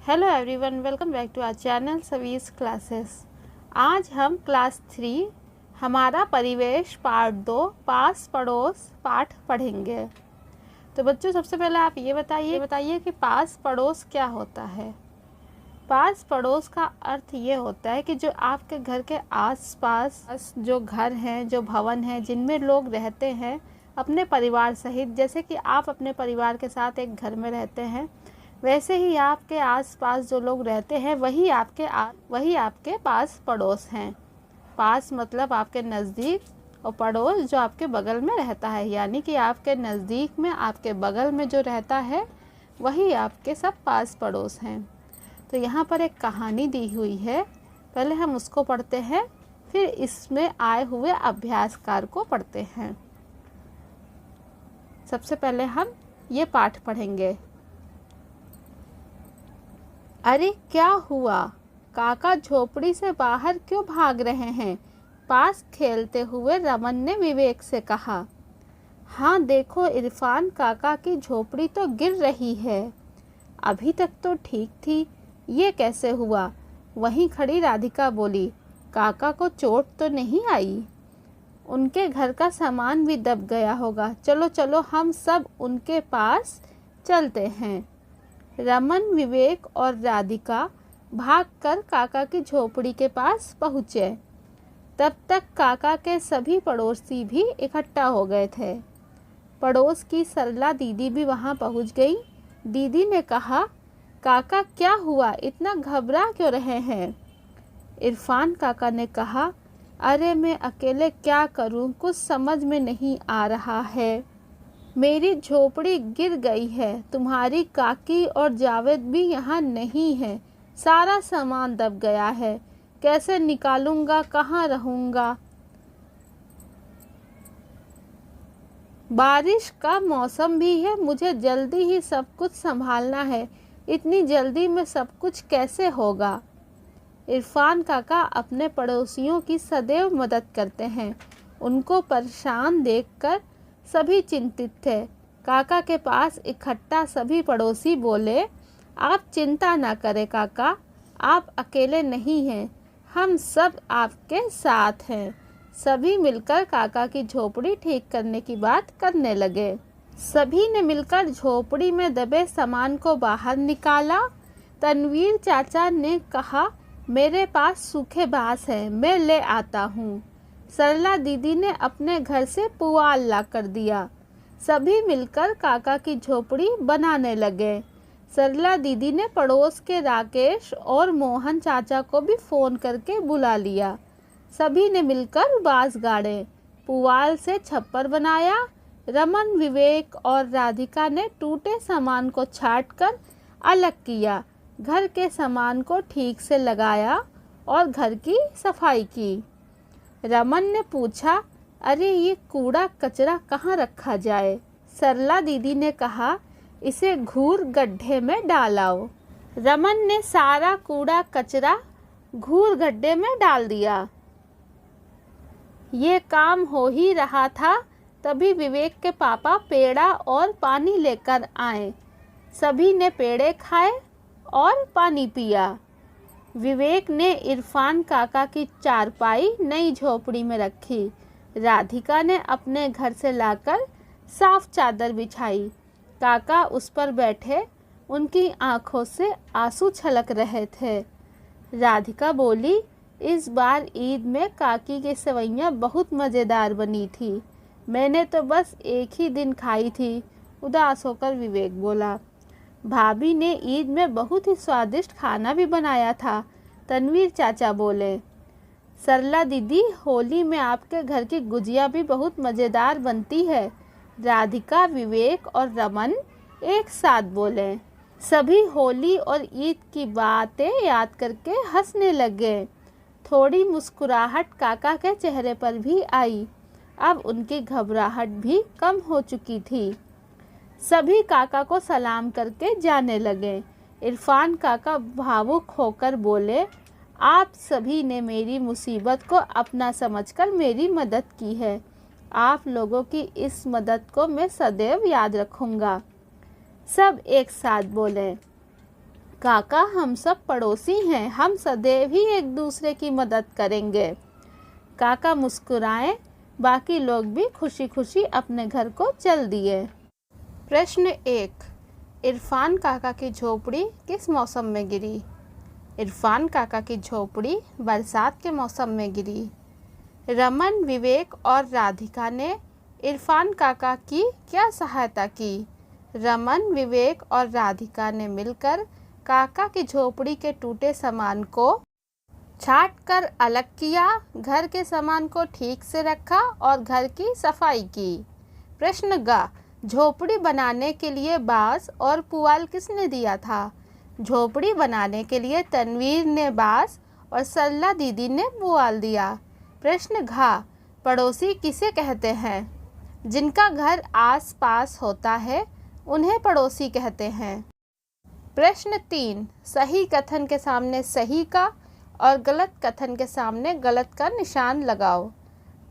Hello everyone, welcome back to our channel सवीज classes. आज हम क्लास 3 हमारा परिवेश पार्ट 2 पास पड़ोस पाठ पढ़ेंगे। तो बच्चों, सबसे पहले आप ये बताइए कि पास पड़ोस क्या होता है। पास पड़ोस का अर्थ ये होता है कि जो आपके घर के आस-पास जो घर हैं, जो भवन हैं, जिनमें लोग रहते हैं अपने परिवार सहित, जैसे कि आप अपने परिवार के साथ एक घर में रहते हैं, वैसे ही आपके आसपास जो लोग रहते हैं वही आपके पास पड़ोस हैं। पास मतलब आपके नज़दीक, और पड़ोस जो आपके बगल में रहता है, यानी कि आपके नज़दीक में, आपके बगल में जो रहता है वही आपके सब पास पड़ोस हैं। तो यहाँ पर एक कहानी दी हुई है, पहले हम उसको पढ़ते हैं, फिर इसमें आए हुए अभ्यासकार को पढ़ते हैं। सबसे पहले हम ये पाठ पढ़ेंगे। अरे क्या हुआ? काका झोपड़ी से बाहर क्यों भाग रहे हैं? पास खेलते हुए रमन ने विवेक से कहा। हाँ देखो, इरफान काका की झोपड़ी तो गिर रही है। अभी तक तो ठीक थी, ये कैसे हुआ? वहीं खड़ी राधिका बोली। काका को चोट तो नहीं आई? उनके घर का सामान भी दब गया होगा। चलो चलो, हम सब उनके पास चलते हैं। रमन, विवेक और राधिका भागकर काका की झोपड़ी के पास पहुँचे। तब तक काका के सभी पड़ोसी भी इकट्ठा हो गए थे। पड़ोस की सरला दीदी भी वहां पहुंच गई। दीदी ने कहा, काका क्या हुआ? इतना घबरा क्यों रहे हैं? इरफान काका ने कहा, अरे मैं अकेले क्या करूं, कुछ समझ में नहीं आ रहा है। मेरी झोपड़ी गिर गई है। तुम्हारी काकी और जावेद भी यहाँ नहीं है। सारा सामान दब गया है। कैसे निकालूंगा? कहाँ रहूँगा? बारिश का मौसम भी है, मुझे जल्दी ही सब कुछ संभालना है। इतनी जल्दी में सब कुछ कैसे होगा? इरफान काका अपने पड़ोसियों की सदैव मदद करते हैं। उनको परेशान देखकर सभी चिंतित थे। काका के पास इकट्ठा सभी पड़ोसी बोले, आप चिंता ना करें काका, आप अकेले नहीं हैं, हम सब आपके साथ हैं। सभी मिलकर काका की झोपड़ी ठीक करने की बात करने लगे। सभी ने मिलकर झोपड़ी में दबे सामान को बाहर निकाला। तनवीर चाचा ने कहा, मेरे पास सूखे बांस है, मैं ले आता हूँ। सरला दीदी ने अपने घर से पुआल ला कर दिया। सभी मिलकर काका की झोपड़ी बनाने लगे। सरला दीदी ने पड़ोस के राकेश और मोहन चाचा को भी फ़ोन करके बुला लिया। सभी ने मिलकर बांस गाड़े, पुआल से छप्पर बनाया। रमन, विवेक और राधिका ने टूटे सामान को छांटकर अलग किया, घर के सामान को ठीक से लगाया और घर की सफाई की। रमन ने पूछा, अरे ये कूड़ा कचरा कहाँ रखा जाए? सरला दीदी ने कहा, इसे घूर गड्ढे में डालाओ। रमन ने सारा कूड़ा कचरा घूर गड्ढे में डाल दिया। ये काम हो ही रहा था, तभी विवेक के पापा पेड़ा और पानी लेकर आए। सभी ने पेड़े खाए और पानी पिया। विवेक ने इरफान काका की चारपाई नई झोपड़ी में रखी। राधिका ने अपने घर से लाकर साफ चादर बिछाई। काका उस पर बैठे, उनकी आंखों से आंसू छलक रहे थे। राधिका बोली, इस बार ईद में काकी की सेवइयाँ बहुत मज़ेदार बनी थी। मैंने तो बस एक ही दिन खाई थी। उदास होकर विवेक बोला। भाभी ने ईद में बहुत ही स्वादिष्ट खाना भी बनाया था, तनवीर चाचा बोले। सरला दीदी, होली में आपके घर की गुजिया भी बहुत मज़ेदार बनती है। राधिका, विवेक और रमन एक साथ बोले। सभी होली और ईद की बातें याद करके हंसने लगे। थोड़ी मुस्कुराहट काका के चेहरे पर भी आई। अब उनकी घबराहट भी कम हो चुकी थी। सभी काका को सलाम करके जाने लगे। इरफान काका भावुक होकर बोले, आप सभी ने मेरी मुसीबत को अपना समझकर मेरी मदद की है। आप लोगों की इस मदद को मैं सदैव याद रखूंगा। सब एक साथ बोले। काका हम सब पड़ोसी हैं, हम सदैव ही एक दूसरे की मदद करेंगे। काका मुस्कुराए, बाकी लोग भी खुशी खुशी अपने घर को चल दिए। प्रश्न 1, इरफान काका की झोपड़ी किस मौसम में गिरी? इरफान काका की झोपड़ी बरसात के मौसम में गिरी। रमन, विवेक और राधिका ने इरफान काका की क्या सहायता की? रमन, विवेक और राधिका ने मिलकर काका की झोपड़ी के टूटे सामान को छांट कर अलग किया, घर के सामान को ठीक से रखा और घर की सफाई की। प्रश्न ग, झोपड़ी बनाने के लिए बांस और पुआल किसने दिया था? झोपड़ी बनाने के लिए तनवीर ने बांस और सरला दीदी ने पुआल दिया। प्रश्न घ, पड़ोसी किसे कहते हैं? जिनका घर आस पास होता है उन्हें पड़ोसी कहते हैं। प्रश्न 3, सही कथन के सामने सही का और गलत कथन के सामने गलत का निशान लगाओ।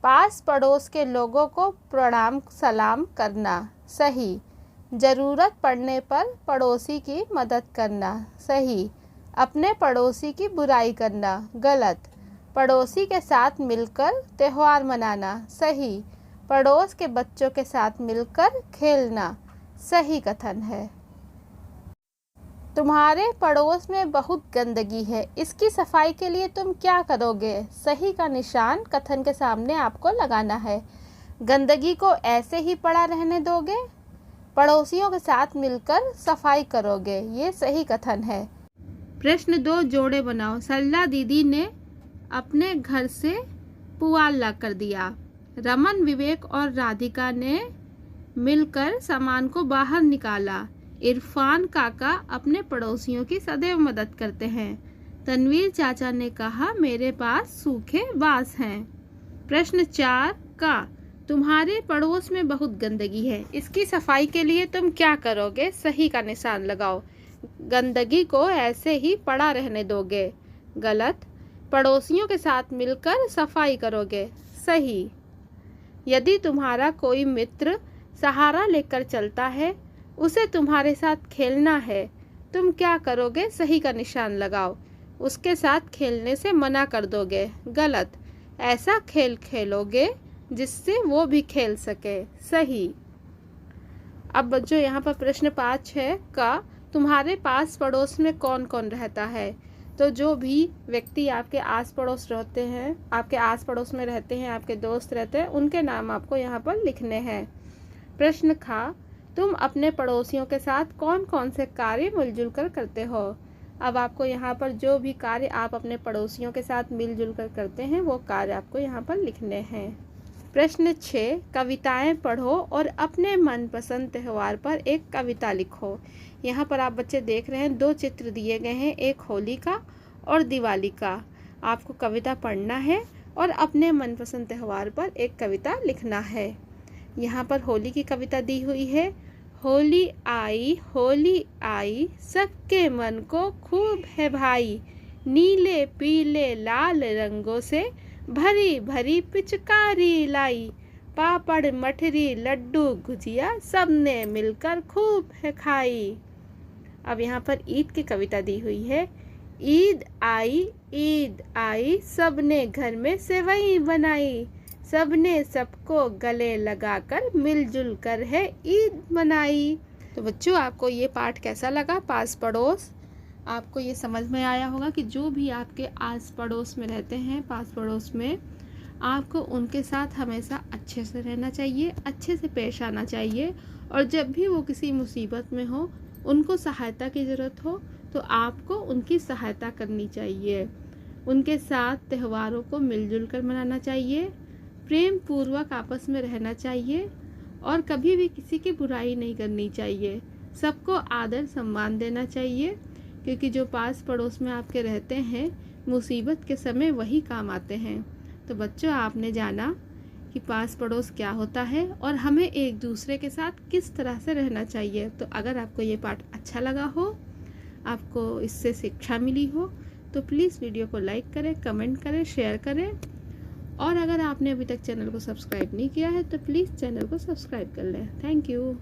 पास पड़ोस के लोगों को प्रणाम सलाम करना, सही। ज़रूरत पड़ने पर पड़ोसी की मदद करना, सही। अपने पड़ोसी की बुराई करना, गलत। पड़ोसी के साथ मिलकर त्यौहार मनाना, सही। पड़ोस के बच्चों के साथ मिलकर खेलना, सही कथन है। तुम्हारे पड़ोस में बहुत गंदगी है, इसकी सफाई के लिए तुम क्या करोगे? सही का निशान कथन के सामने आपको लगाना है। गंदगी को ऐसे ही पड़ा रहने दोगे? पड़ोसियों के साथ मिलकर सफाई करोगे, ये सही कथन है। प्रश्न 2, जोड़े बनाओ। सरला दीदी ने अपने घर से पुआल ला कर दिया। रमन, विवेक और राधिका ने मिलकर सामान को बाहर निकाला। इरफान काका अपने पड़ोसियों की सदैव मदद करते हैं। तनवीर चाचा ने कहा मेरे पास सूखे बांस हैं। प्रश्न 4 का, तुम्हारे पड़ोस में बहुत गंदगी है, इसकी सफाई के लिए तुम क्या करोगे? सही का निशान लगाओ। गंदगी को ऐसे ही पड़ा रहने दोगे, गलत। पड़ोसियों के साथ मिलकर सफाई करोगे, सही। यदि तुम्हारा कोई मित्र सहारा लेकर चलता है, उसे तुम्हारे साथ खेलना है, तुम क्या करोगे? सही का निशान लगाओ। उसके साथ खेलने से मना कर दोगे, गलत। ऐसा खेल खेलोगे जिससे वो भी खेल सके, सही। अब बच्चों यहाँ पर प्रश्न 5 है का, तुम्हारे पास पड़ोस में कौन कौन रहता है? तो जो भी व्यक्ति आपके आस पड़ोस रहते हैं, आपके आस पड़ोस में रहते हैं, आपके दोस्त रहते हैं, उनके नाम आपको यहाँ पर लिखने हैं। प्रश्न खा, तुम अपने पड़ोसियों के साथ कौन कौन से कार्य मिलजुल कर करते हो? अब आपको यहाँ पर जो भी कार्य आप अपने पड़ोसियों के साथ मिलजुल कर करते हैं वो कार्य आपको यहाँ पर लिखने हैं। प्रश्न 6, कविताएं पढ़ो और अपने मनपसंद त्यौहार पर एक कविता लिखो। यहाँ पर आप बच्चे देख रहे हैं 2 चित्र दिए गए हैं, एक होली का और दिवाली का। आपको कविता पढ़ना है और अपने मनपसंद त्यौहार पर एक कविता लिखना है। यहाँ पर होली की कविता दी हुई है। होली आई सबके मन को खूब है भाई, नीले पीले लाल रंगों से भरी भरी पिचकारी लाई, पापड़ मठरी लड्डू गुजिया सबने मिलकर खूब है खाई। अब यहाँ पर ईद की कविता दी हुई है। ईद आई सबने घर में सेवई बनाई, सबने सबको गले लगाकर मिलजुल कर है ईद मनाई। तो बच्चों आपको ये पाठ कैसा लगा? पास पड़ोस, आपको ये समझ में आया होगा कि जो भी आपके आस पड़ोस में रहते हैं, पास पड़ोस में, आपको उनके साथ हमेशा अच्छे से रहना चाहिए, अच्छे से पेश आना चाहिए। और जब भी वो किसी मुसीबत में हो, उनको सहायता की ज़रूरत हो, तो आपको उनकी सहायता करनी चाहिए। उनके साथ त्योहारों को मिलजुल कर मनाना चाहिए, प्रेम पूर्वक आपस में रहना चाहिए और कभी भी किसी की बुराई नहीं करनी चाहिए। सबको आदर सम्मान देना चाहिए, क्योंकि जो पास पड़ोस में आपके रहते हैं, मुसीबत के समय वही काम आते हैं। तो बच्चों आपने जाना कि पास पड़ोस क्या होता है और हमें एक दूसरे के साथ किस तरह से रहना चाहिए। तो अगर आपको ये पाठ अच्छा लगा हो, आपको इससे शिक्षा मिली हो, तो प्लीज़ वीडियो को लाइक करें, कमेंट करें, शेयर करें। और अगर आपने अभी तक चैनल को सब्सक्राइब नहीं किया है तो प्लीज़ चैनल को सब्सक्राइब कर लें। Thank you.